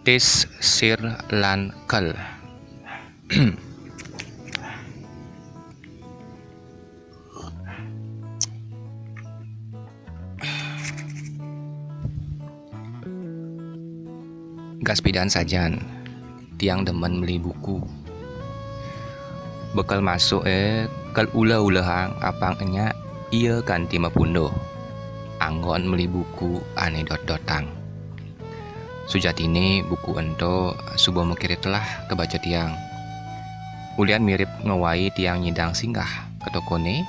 Tis sir lan kel. Gaspidan sajan, tiang demen beli buku. Bekal masuk kal ula-ulahang apang enya iya kanti mapundo. Anggon beli buku ane dot-dotang. Sujatine buku ento subuh mengirit telah kebaca tiang. Ulian mirip ngewai tiang nyidang singgah ke tokone,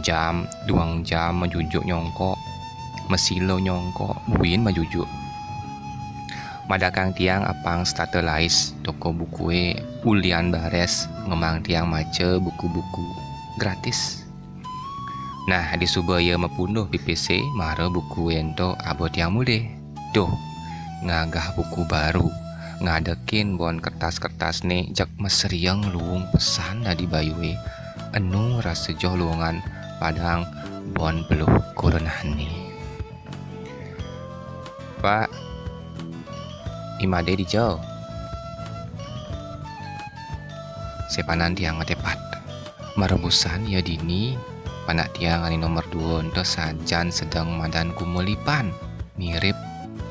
jam 2 jam majujuk nyongko, mesilo nyongko, buin majujuk. Madakang tiang apang statelais toko bukue ulian bares ngemang tiang mace buku-buku gratis. Nah di subaya mapunduh PPC mara buku ento abo tiang mude. Duh ngagah buku baru ngadekin bon kertas-kertas nih jak meseriang luung pesan dari bayue enu rasa joh luangan padang bon peluh koronani. Pak imade di jauh sepanan tiang matepat merebusan ya dini panak tiang ani nomor 2 ento sajan sedang madan kumelipan mirip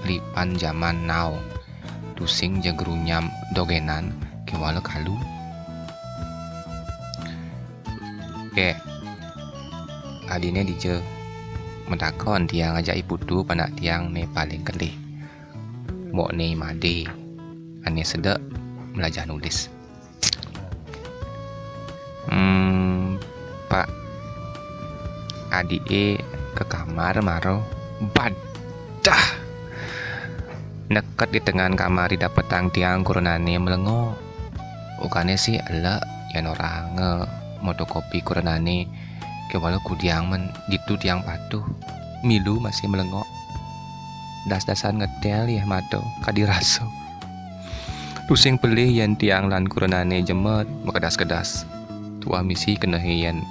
lipan zaman now tusing jagrunyam dogenan kewala kalu ke adine dije mentakon tiang ngajak iputu panak tiang ne paling kelih mok ne made ane sedek belajar nulis. Pak adik ke kamar maro badah neket di tengah kamar dapat tang tiang koronane melengo ukane sih elak yang orang motokopi koronane ke walau kudiang men gitu tiang patuh milu masih melengo das-dasan ngetel ya mato kadiraso pusing pelih yang tiang lan koronane jemet mekedas-kedas tua misi kena hian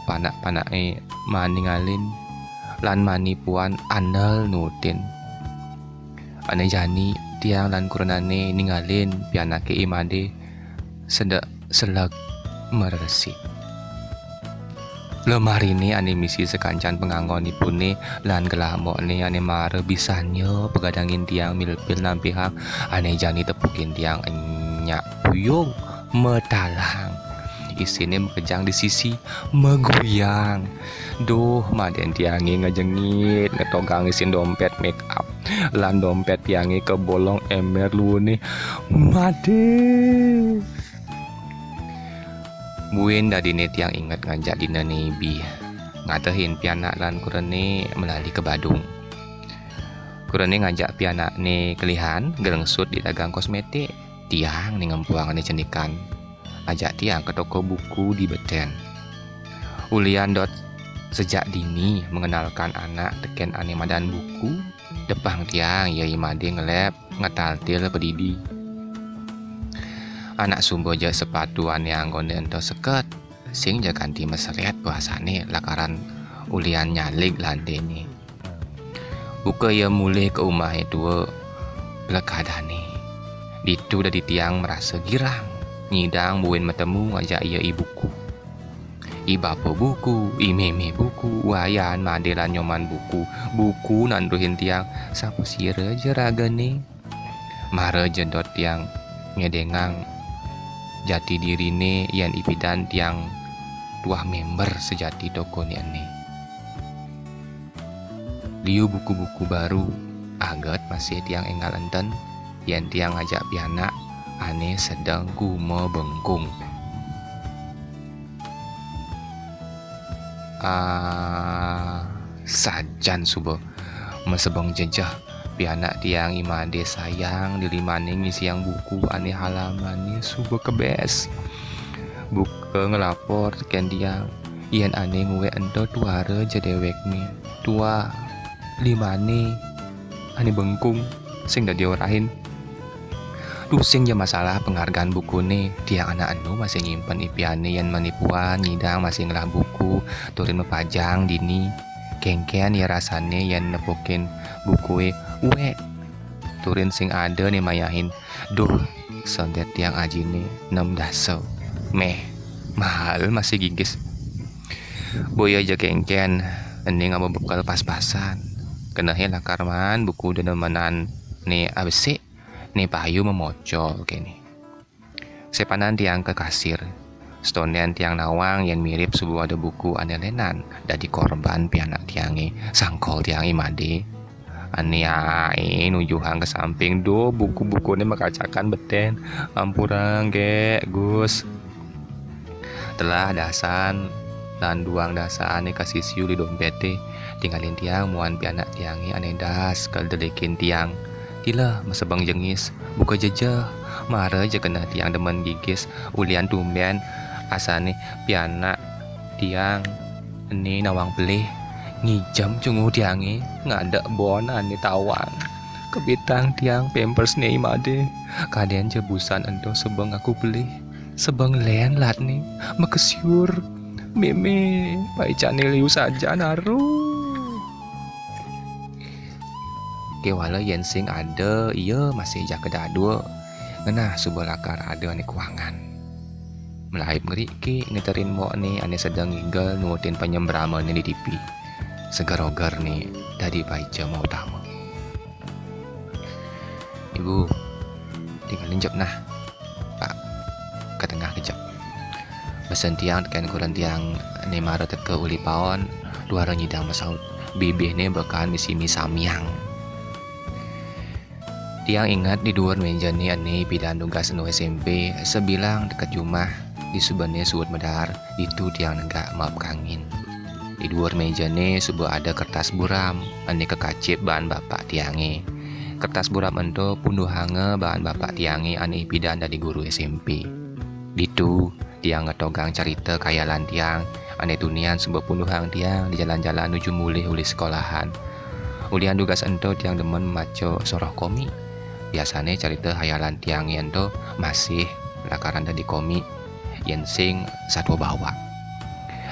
panak-panake maningalin lan manipuan andal nutin ane jani tiang lan koronane ningalin pianake imade sedek selak meresi lemari ini ane misi sekancan penganggonipun ne lan gelamok ne ane mare bisanyo pegadangin tiang milpil nampihang ane jani tepukin tiang enyak puyung metalang isine mekejang di sisi meguyang duh maden tiangi ngejengit ngetogang isin dompet make up lan dompet tiangi kebolong emer luune made buin dadine tiang inget ngajak dina nebi ngatehin pianak lan kurene melali ke Badung kurene ngajak pianak ne kelihan gerengsut di dagang kosmetik tiang nih ngempuang ane cendikan ajak tiang ke toko buku di Beten. Ulian dot sejak dini mengenalkan anak teken ane madan buku depang tiang ya imade ngelep ngetaltil pedidi. Anak sumbo je sepatu ane anggone ento seket sing je ganti meseret bahasane lakaran ulian nyalik landene. Buka ya mulai ke rumah itu lekadane. Ditu dari tiang merasa girang. Nyidang buin metemu ngajak ia ibuku. Ibapa buku, imeme buku, wayan madelan nyoman buku. Buku nanduhin tiang sapa sire jeragane. Mare jedot tiang ngedengang jati dirine yan ipidan tiang tuah member sejati toko ni ane. Liu buku-buku baru agat masih tiang enggal enten yan tiang ngajak pianak ane sedang kumo bengkung. Sajan subuh mesebong jejah pianak tiang imade sayang dilimane ngisi yang buku ane halamane subuh kebes. Buka ngelapor teken tiang ian ane nguwe ento tuare jedewek mi tua limane ane bengkung sing dadi orahin. Pusing ya masalah penghargaan buku nih tiang anak anu masih nyimpen ipiane yang manipuan nyidang masih ngelah buku turin mepajang dini kengkean ya rasane yang nepokin buku turin sing ada nih mayahin. Duh, sondet tiang aji nih 6 daso. Meh, mahal masih gigis. Boy aja kengken, ini nggak mau bekal pas-pasan. Kena hilang karman buku dan nemenan nih abis sih nih payu memocol kini. Sepanan tiang ke kasir. Stonean tiang nawang yang mirip sebuah ada buku anelenan dari korban pianak tiangi sangkol tiangi made. Ani ae nujuhang ke samping do buku-buku ini makacakan beten ampurang ge Gus. Telah dasan dan duang dasaan kasih siu di dompete tinggalin tiang muan pianak tiangi aneh das kaldedekin tiang tila masa bang jengis buka jejah marah aja kena tiang demen gigis ulian tumben asane pianak tiang ini nawang pelih ngijam cungu tiangi ngada bona nih tawang kebitang tiang pampers nih made kaden jebusan ento sebeng aku beli sebeng len lat nih makesyur meme pai channel liu saja naru kewala yen sing ada iya masih jak kedadua ngenah sebuah lakar ada ane kuangan melahip ngeriki ngeterin mo nih ane sedang ngigel nurutin penyembraman di TV segar-ogar nih tadi baca mau tamu ibu tinggalin jep nah pak ke tengah kejap besen tiang tekan kurang tiang ane mara teke uli paon dua orang nyidang masaud bibih nih bekan misi samyang tiang ingat di dua meja nih ane bidan tugas nu SMP sebilang dekat rumah di subane suut medar itu tiang nenggak maaf kangin di dua meja nih sebuah ada kertas buram ane kekacip bahan bapak tiange kertas buram ento punduh hange bahan bapak tiange ane bidan dari guru SMP ditu tiang ngetogang cerita kayalan tiang ane tunian sebuah punduhang tiang di jalan-jalan menuju mulih uli sekolahan ulian tugas ento tiang demen maco soroh komik biasanya cerita hayalan tiang ento masih lakaran dari komik yen sing satwa bawa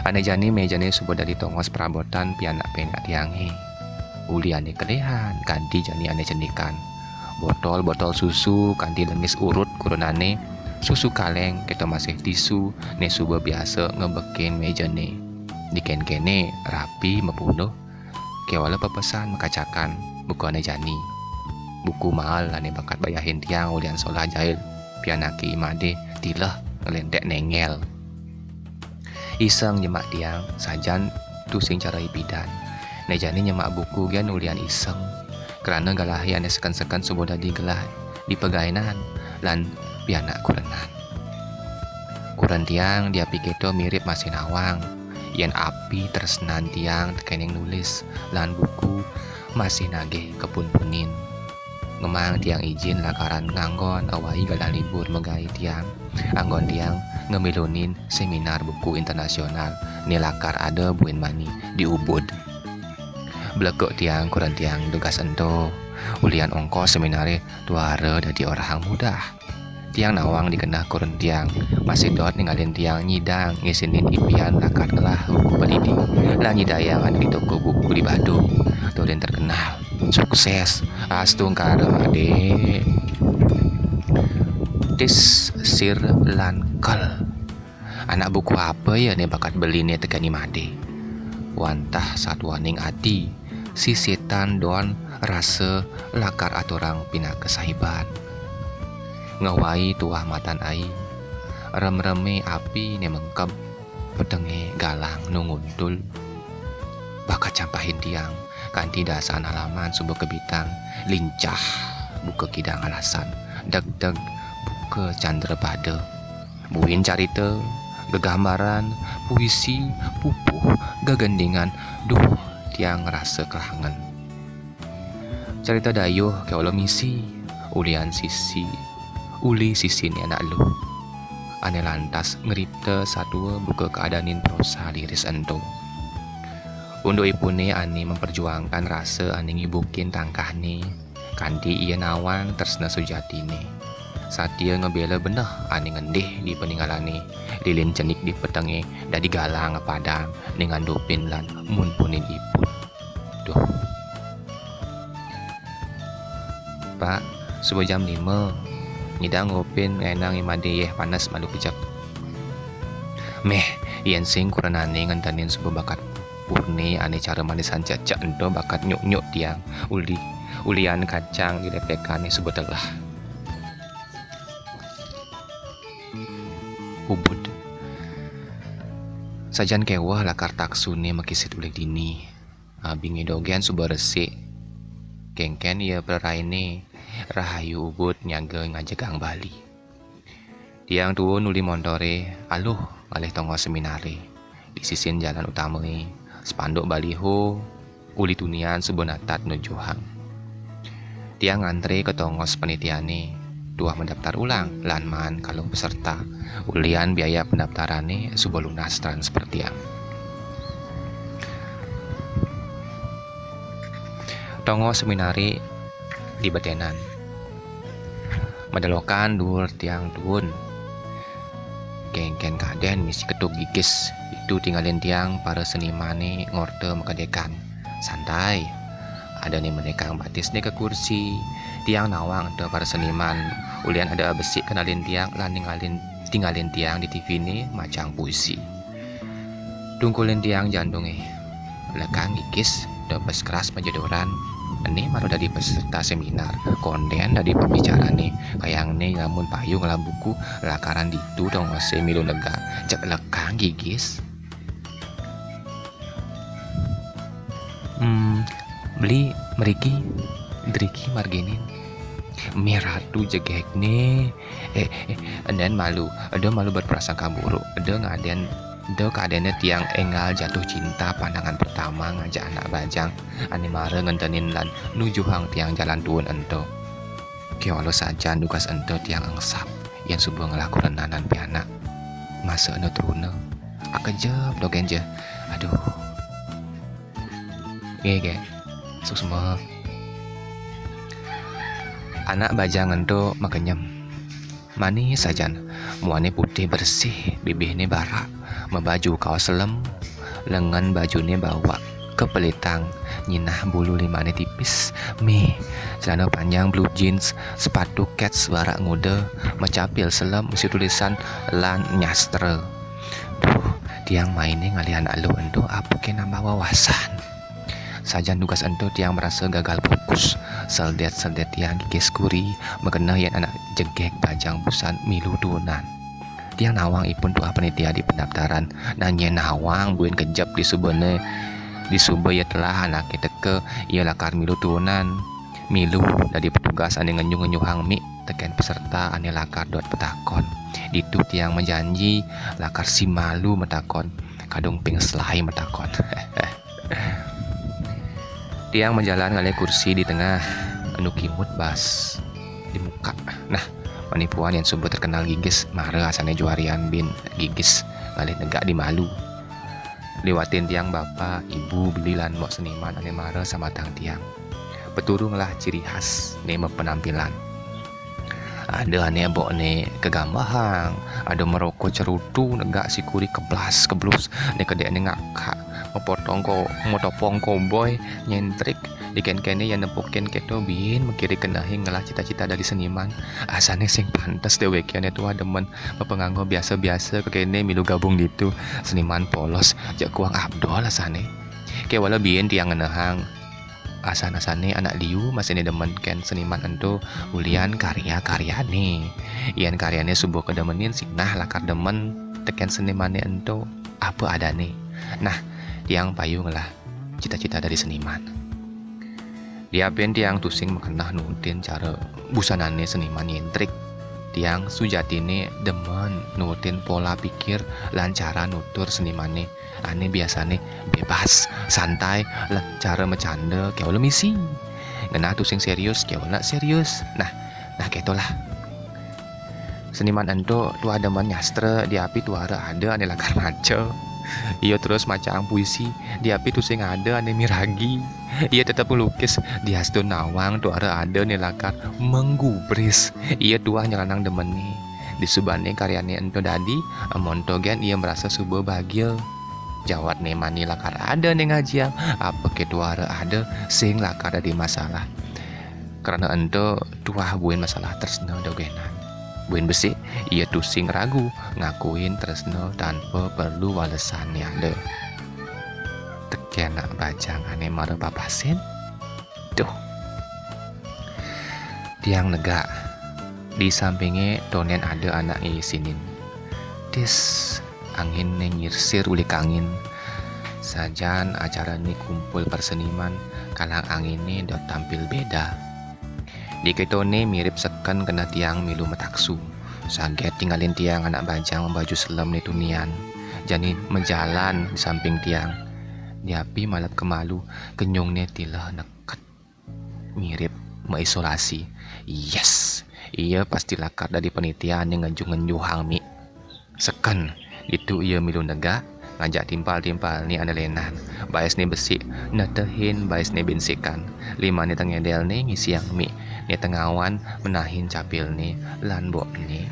ane jani mejane sebuah dari tongos perabotan pianak penak tiange uliane kelehan kanti jani ane cendikan botol susu kanti lengis urut kurunane susu kaleng kita masih tisu ne subuh biasa ngebekin mejane diken kene rapi mepunuh kewala pepesan mekacakan buku ane jani buku mahal ane bakat bayahin tiang ulian solah jahil pianaki imade tilah ngelentek nengel iseng nyemak tiang sajan tusing cara ibidan nejani nyemak buku gian ulian iseng karena galahi ane sekan-sekan subuh dadi gelah di pegainan lan pianak kurenan kuren tiang dia piketo mirip masih nawang yen api tersenan tiang tekening nulis lan buku masih nagih kepun-punin ngemang tiang izin lakaran nganggon awai galah libur megai tiang anggon tiang ngemilunin seminar buku internasional nilakar ada buin mani di Ubud belekok tiang kurang tiang tugas ento ulian ongkos seminare tuare dari orang mudah tiang nawang dikenah kurang tiang masih dot ninggalin tiang nyidang ngisinin impian lakar telah buku pelidi lah nyidayangan di toko buku di Badung turin terkenal sukses astung kareng ade tis sir lan kal anak buku apa ya nih bakat beli nih tegani made wantah satwaning ati si setan don rasa lakar aturang pina kesahiban ngawai tuah matan ai rem-reme api ne mengkep petenge galang nunguntul bakat campahin tiang kanti dasan halaman subuh kebitang lincah buka kidang alasan deg-deg buka candra pada buin carita gegambaran puisi pupuh gagendingan duh tiang rasa kelangan cerita dayuh kewala misi ulian sisi uli sisi ni anak lu ane lantas ngeripte satu buka keadaanin prosa liris ento untuk ipune ani memperjuangkan rasa ane ngibukin tangkah ni kanti ia nawang tersena sujatine saat dia ngebela benah ane ngendih di peninggalane lilin cenik di petenge dari galang padang dengan dopin lan mun punin ipun duh Pak, subuh jam 5. Nyidang ngopin ngenang imade yeh panas malu kejap. Meh, yen sing kurenane ngentanin subuh bakat purni ane cara manisan cacak ento bakat nyuk-nyuk tiang ulian kacang dilepekane subuh telah. Ubud. Sajan kewah lakar taksune makisit ulek dini. Bingi dogen subuh resik. Kengken ia peraine rahayu ubud nyaga ngajegang Bali. Tiang tuwun nuli montore aluh ngalih tongo seminare. Isisin jalan utamai spanduk baliho uli tunian subuh natat nujuhang. Tiang antre ke tongos penitiane tuah mendaftar ulang lanman kalau peserta ulian biaya pendaftarane subuh lunas transfer tiang. Tongo seminari di Badenan. Medelokan dur tiang tuun. Kengken kaden misi ketuk gigis. Itu tinggalin tiang para senimane ngorte mekadekan. Santai. Ada nih menekang batis nih ke kursi. Tiang nawang ada para seniman. Ulian ada besi kenalin tiang lan tinggalin tiang di TV nih macang puisi. Tungkulin tiang jandunge. Lekang gigis. Dobes keras penjodoran. Ini baru dari peserta seminar konten dari pembicara nih kayang nih lamun payung lah buku lakaran ditu dong masih milu lega cek lekang gigis beli meriki driki marginin miratu jegek nih dan malu ada malu berprasangka buruk ada ngaden do keadaannya tiang enggal jatuh cinta pandangan pertama ngajak anak bajang animare ngentenin lan nujuhang tiang jalan tuun ento kiwalo saja dugas ento tiang angsap yang subuh ngelaku renanan pianak masa eno trune akejep dogenje aduh ge susma anak bajang ento makenyem manis sajan muane putih bersih bibihnya barak membaju kaos lem lengan bajunya bawa ke pelitang nyinah bulu limane tipis celana panjang blue jeans sepatu kets barak ngude macapil selem isi tulisan lan nyastre tiang mainnya ngalihan alu ento apa ke nambah wawasan sajan tugas ento tiang merasa gagal fokus seldet tiang gigis kuri mengenah yang anak jegek bajang busan milu tunan tiang nawang ipun tuah penitia di pendaftaran nanya nawang buin kejap di subene di sube ya telah anak kita ke ia lakar milu tunan milu dari petugas ane ngenyuhang mi teken peserta ane lakar dot petakon ditu tiang menjanji lakar si malu metakon kadung ping selai metakon tiang menjalan ngalih kursi di tengah anu kimut bas di muka nah penipuan yang subuh terkenal gigis marah asane juarian bin gigis ngalih negak di malu lewatin tiang bapak ibu belilan mok seniman ane marah sama tang tiang peturung lah ciri khas nema penampilan ada ane bok ne kegambahang ada merokok cerutu negak sikuri keblus ne kedek ne ngakak motopong boy nyentrik diken-kene yang nempukin keto bin mengkiri kenahi ngelah cita-cita dari seniman asane sing pantes dewe kiane tua demen penganggo biasa-biasa kekene milu gabung gitu seniman polos jak kuang abdol asane ke wala bien tiang ngenahang asane anak liu masih demen ken seniman ento ulian karya-karyane ian karyane subuh kedemenin sinah lakar demen teken senimane ento apa adane nah tiang payung lah cita-cita dari seniman dia ben tiang tusing mekenah nutin cara busanane seniman nyentrik tiang sujatine demen nutin pola pikir lancara nutur senimane ane biasane bebas santai lah cara bercanda kayak misi ngena tusing serius kayak serius nah ketolah seniman ento tuh ada nyastre di api tuh ada ane lakar maco iya terus macang puisi di api tuh sing ada ane miragi iya tetap melukis di hasdo nawang tuh ada nih lakar menggubris iya tuah nyelanang demen nih di subane karyane ento dadi montogen ia merasa subuh bahagia jawat nih mani lakar ada nih ngajiang apa ketua ada sing lakar ada di masalah karena ento tuah buin masalah tresno dogenan. Buin besi, ia tusing ragu ngakuin tresno tanpa perlu walesan ya le. Teken nak bajang ane mara papasen. Tuh. Tiang negak. Di sampingnya tonen ada anak isinin. Tis angin nyirsir ulik angin. Sajan acara ni kumpul perseniman kalang angin ni dot tampil beda. Di ketone mirip seken kena tiang milu metaksu. Saget tinggalin tiang anak bajang baju selam ni tunian. Jani menjalan di samping tiang. Diapi malap kemalu kenyungnya tilah neket. Mirip mengisolasi. Yes, ia pasti lakar dari penitian yang ngenju-ngenju hang mi. Seken, itu ia milu nega ngajak timpal-timpal ni andalenan. Baes ni besi, netehin baes ni bensikan. Lima ni tengedel ni ngisi yang mi. Ni tengawan menahin capil ni lanbok ni.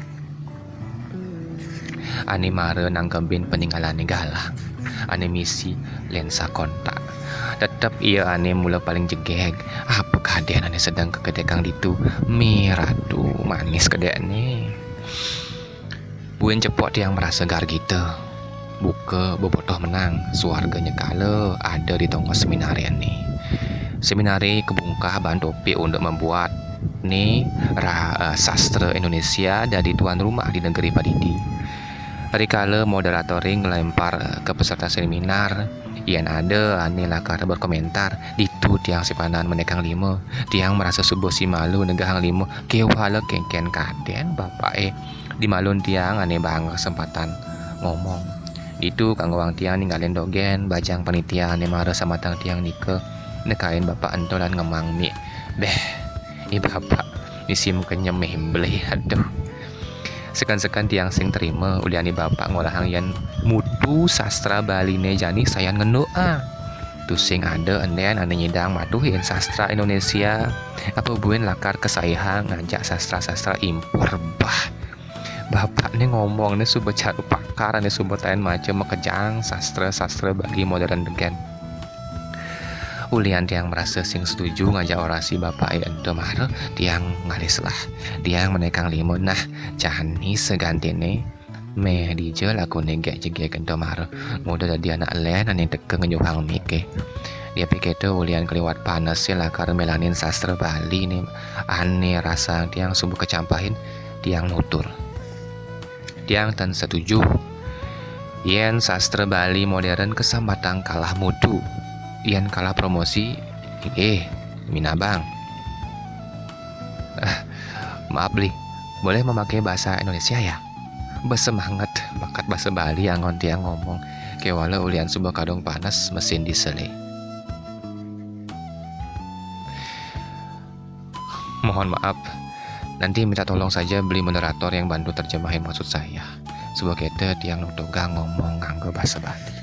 Ani mare nangkembin peninggalan ni galang. Ani misi lensa kontak. Tetap ia ane mula paling jegeg. Apa keadaan ane sedang kekedekang ditu. Miradu manis kedek ni. Buin cepot yang merasa gar kita. Buka bobotoh menang. Suarganya kala ada di tongkos seminarian ni. Seminari kebungkah bahan topik untuk membuat ni sastra Indonesia dari tuan rumah di negeri Padidi. Hari kala moderatoring melempar ke peserta seminar. Ian ada ane lakar berkomentar. Ditu tiang sipanan menekang lima. Tiang merasa subuh si malu negahang lima. Kewala kengken kaden bapak di malun tiang ane bang kesempatan ngomong. Itu kanggo wang tiang ninggalin dogen bajang panitia ane mara sama tang tiang nike nekain bapak entolan ngemang mi. Beh, bapak misi mukanya membeli aduh. Sekan-sekan tiang sing terima uliani bapak ngolahang yan mutu sastra Bali ne jani sayan ngendoa. Tu sing ada enden ane nyidang matuhin sastra Indonesia. Apa buin lakar kesayang ngajak sastra-sastra impor bah. Bapak ni ngomong ni subuh caru pakar ni subuh tain macam mekejang sastra Bali modern degen. Ulian tiang merasa sing setuju ngajak orasi bapak ento mare tiang ngalis lah. Tiang menekang limon nah cahani segantene meh dije laku negek jege ento mare. Mudah jadi anak len ane teke ngenyuhang mike. Dia pikir tu ulian keliwat panas lakar melanin sastra Bali ni ane rasa tiang subuh kecampahin tiang nutur. Tiang tan setuju. Yen sastra Bali modern kesambatang kalah mutu. Yen kalah promosi. Minabang. Maaf li. Boleh memakai bahasa Indonesia ya? Bersemangat bakat bahasa Bali angon tiang ngomong. Kewala ulian sebuah kadung panas mesin disele. Mohon maaf. Nanti minta tolong saja beli moderator yang bantu terjemahin maksud saya. Sebuah kete tiang nutoga ngomong nganggo bahasa Bali.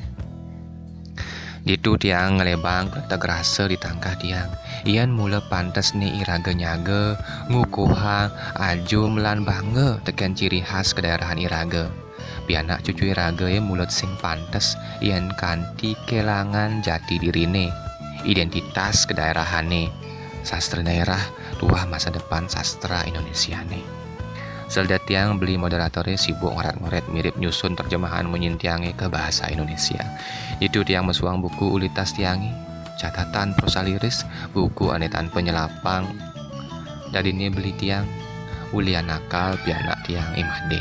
Ditu tiang ngelebang tak rasa di tangkah tiang. Ian mula pantas ni iraga nyaga, ngukuhang, ajum lan bangga tekan ciri khas kedaerahan iraga. Pianak cucu iraga yang mulut sing pantas, ian kanti kelangan jati dirine, identitas kedaerahane, sastra daerah, tuah masa depan sastra Indonesia nih. Selda tiang beli moderatornya sibuk ngoret-ngoret mirip nyusun terjemahan menyintiangi ke bahasa Indonesia. Itu tiang mesuang buku ulitas tiangi, catatan prosa liris, buku anetan penyelapang. Dari ini beli tiang, ulian nakal pianak tiang imade.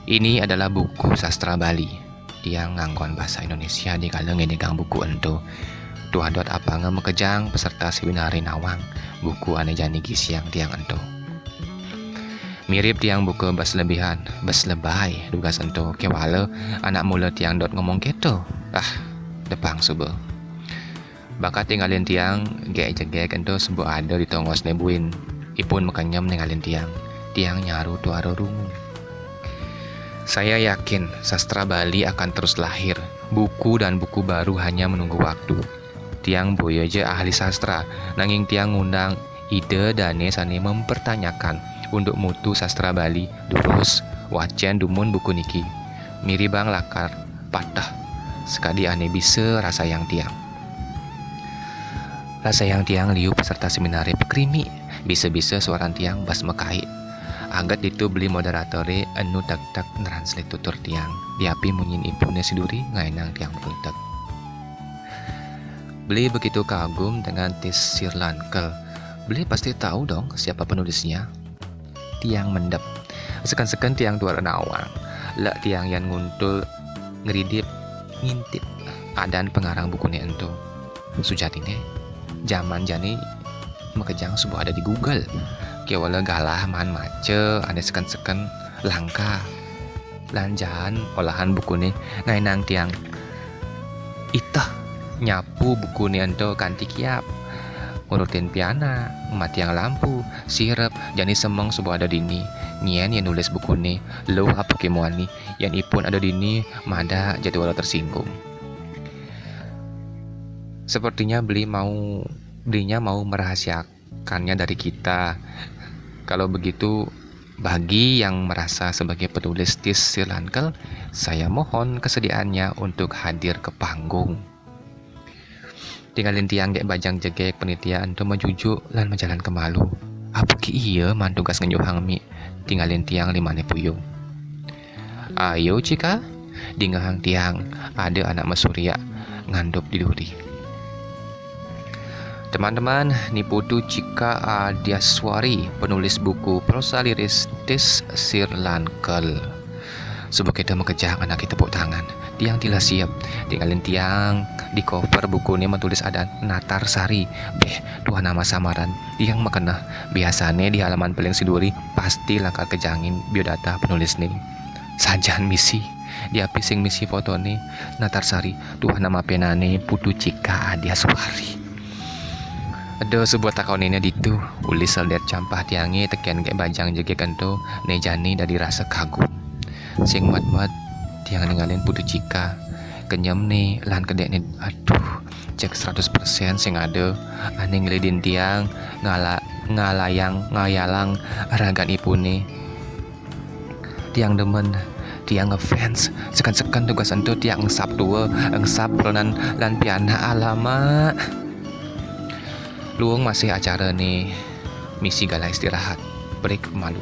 Ini adalah buku sastra Bali. Tiang nganggon bahasa Indonesia di kala ngedegang buku ento. Tuah dot apa mekejang peserta seminari nawang, buku ane jani gisiang tiang ento. Mirip tiang buku bas lebihan, bas lebay, dugas ento kewala anak mula tiang dot ngomong keto. Depang subuh. Bakat tinggalin tiang, gek ento sebuah ada di tongos nebuin. Ipun makanyam ninggalin tiang. Tiang nyaru tuaro rungu. Saya yakin sastra Bali akan terus lahir. Buku dan buku baru hanya menunggu waktu. Tiang boyo aja ahli sastra, nanging tiang ngundang ide dane sane mempertanyakan untuk mutu sastra Bali terus wacan dumun buku niki. Miri bang lakar patah sekali ane bisa rasa yang tiang. Rasa yang tiang liu peserta seminar pekrimi, bisa-bisa suaran tiang bas mekai. Anggat itu beli moderatore anu tak translate tutur tiang. Diapi munyin ibune siduri ngainang tiang berletek. Beli begitu kagum dengan tis Sirlankel. Beli pasti tahu dong siapa penulisnya. Tiang mendep. Sekan-sekan tiang dua nawang. Lek tiang yang nguntul ngeridip ngintip adan pengarang bukunya ento. Sujatine zaman jani mekejang sebuah ada di Google. Kiwala galah man mace ada sekan-sekan langka. Lanjaan olahan bukunya ngainang tiang. Itah nyapu bukunya ento kanti kiap. Ngurutin piana, matiang lampu, sirep, jani semeng sebuah ada dini. Nyen yang nulis buku ni, lo apa kemuani, yang ipun ada dini, mada jadwal tersinggung. Sepertinya belinya mau merahasiakannya dari kita. Kalau begitu, bagi yang merasa sebagai penulis tis Sirlankel, saya mohon kesediaannya untuk hadir ke panggung. Tinggalin tiang dek bajang jegek penitia untuk menjujuk lan menjalan ke malu. Apa ki iya man tugas ngenyuhang mi tinggalin tiang limane puyung. Ayo cika, dingahang tiang ada anak mesurya ngandup di duri. Teman-teman, Niputu Cika Adyaswari, penulis buku prosa liris tis Sirlankel. Sebab kita mekejang anak kita tepuk tangan. Tiang tila siap, tinggalin tiang di cover buku ini menulis ada Natar Sari. Dua nama samaran tiang makena. Biasanya di halaman paling siduri pasti langkah kejangin biodata penulis nih. Sajan misi, dia pising misi foto nih Natar Sari. Dua nama penane Putu Cika Adyaswari. Ada sebuah takon ini ditu ulis salder campah tiangi tekian kayak bajang jege kento nejani dari rasa kagum. Sing mat tiang ninggalin Putu Cika kenyam nih lan kedek nih aduh cek 100% sing ada ane ngelidin tiang ngayalang ragan ipune tiang demen tiang ngefans sekan tugas ento tiang ngesap tua ngesap peronan lan piana alamak luang masih acara nih misi gala istirahat break malu.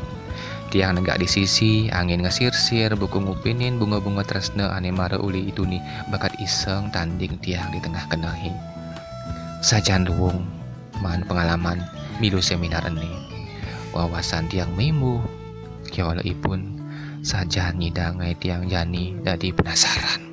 Tiang negak di sisi, angin ngesir-sir, buku ngupinin bunga-bunga tresna ane mara uli itu nih bakat iseng tanding tiang di tengah kenahi. Sajan luwung, man pengalaman milu seminar ini. Wawasan tiang mimbu, kiawala ipun sajan nyidangai tiang jani dadi penasaran.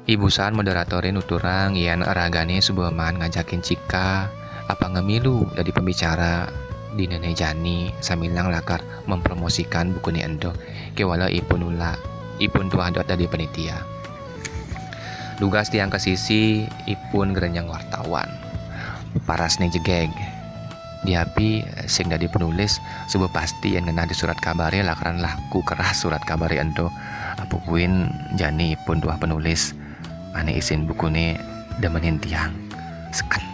Ibusan moderatorin uturang yan ragane sebuah man ngajakin Cika apa ngemilu dari pembicara di nenek jani samilang lakar mempromosikan buku ni endo kewala ipun tuah dot dari penitia. Tugas tiang ke sisi ipun gerenyang wartawan. Paras ne jegeg. Diapi sing dari penulis sebuah pasti yang ngena di surat kabare lakaran laku keras surat kabare endo apa puin jani ipun tuah penulis ane isin buku ni demenin tiang sekan.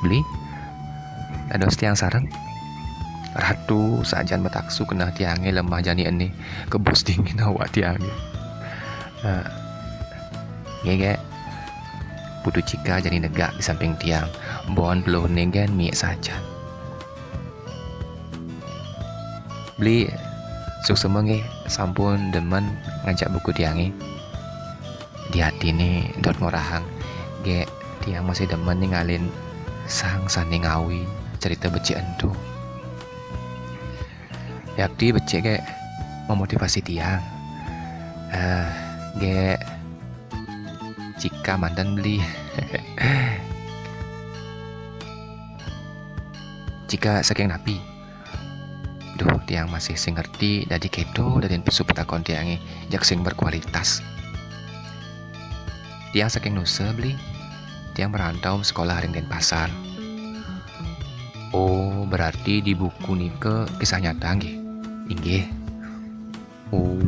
Beli ada tiang sarang ratu sajan betaksu kena tiange lemah jani ini kebus dingin awak tiange ngege Putu Cika jani negak di samping tiang bon belum negen mie saja beli suksemenge sampun demen ngajak buku tiange di hati nih dot ngorahang ge tiang masih demen ninggalin sang sani ngawi cerita becik ento yakti becik kayak memotivasi tiang ge Cika mantan beli Cika saking napi duh tiang masih sing ngerti dari kedo dari pesu petakon tiangi jak sing berkualitas tiang saking nusa beli tiang merantau sekolah ring Denpasar. Oh, berarti di buku nih ke kisah nyata nggih. Inggih. Oh.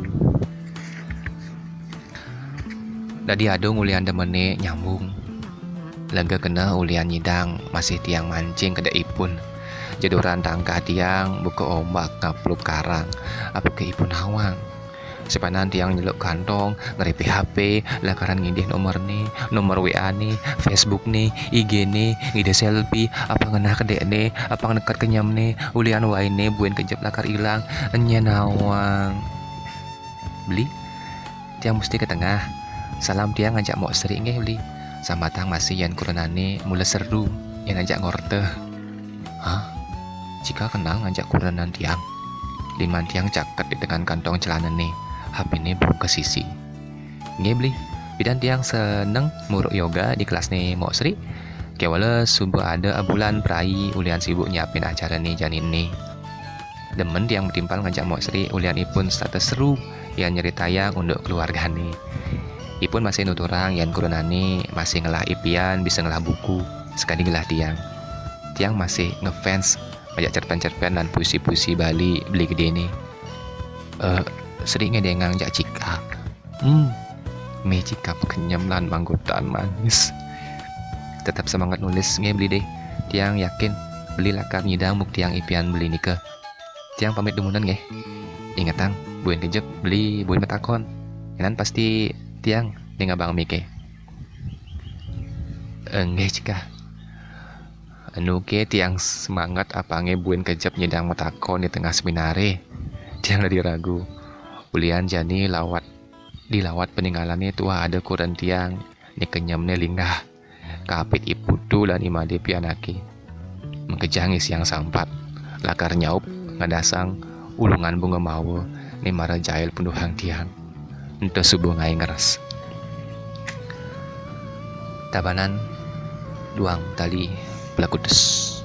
Dadi ado ngulian demene nyambung. Lega kena ulian nyidang masih tiang mancing kedaipun. Jaduran tangka tiang buka ombak ngapluk karang apa ke ipun hawang. Sepanan tiang nyeluk kantong, ngerepe HP, lakaran ngidih nomor WA nih, Facebook nih, IG nih, ngide selfie, apa ngenah kedek nih, apa ngedekat kenyam nih, ulian wae nih, buen kejep lakar ilang, enya nawang. Beli, tiang mesti ke tengah. Salam tiang ngajak mau sering beli. Sama tang masih yang kurenane mulai seru, yang ngajak ngorte. Hah? Jika kenal ngajak kurenan tiang. Liman tiang caket di dengan kantong celana nih. HP ini belum ke sisi. Beli. Bidan tiang seneng muruk yoga di kelas nih mau seri. Kewala subuh ada bulan perai ulian sibuk nyiapin acara nih janin nih. Demen tiang bertimpal ngajak mau seri ulian ipun status seru yang nyeritayang untuk keluarga nih. Ipun masih nuturang yang kurenane masih ngelah ipian bisa ngelah buku sekali ngelah tiang masih ngefans ngajak cerpen-cerpen dan puisi-puisi Bali beli gede nih. Seringnya dia ngajak cika. Me cika kenyam lan manggutan manis. Tetap semangat nulis beli deh. Tiang yakin beli lakar nyidang muk tiang ipian beli nikah. Tiang pamit dumunan nggih. Ingetang, buin kejep beli buin metakon. Yanan pasti tiang dengan bang Mike. Nggih cika. Anu ke tiang semangat apa buin kejep nyidang metakon di tengah seminare. Tiang lagi ragu. Ulian jani dilawat peninggalannya tua ada kuran tiang ni kenyamnya linggah. Kapit iputu dan imade pianaki. Mengkejangi siang sampat. Lakar nyaup ngadasang ulungan bunga mawa ni mara jail penduhang tiang. Entah subuh ngai ngeras. Tabanan duang tali pelakudes.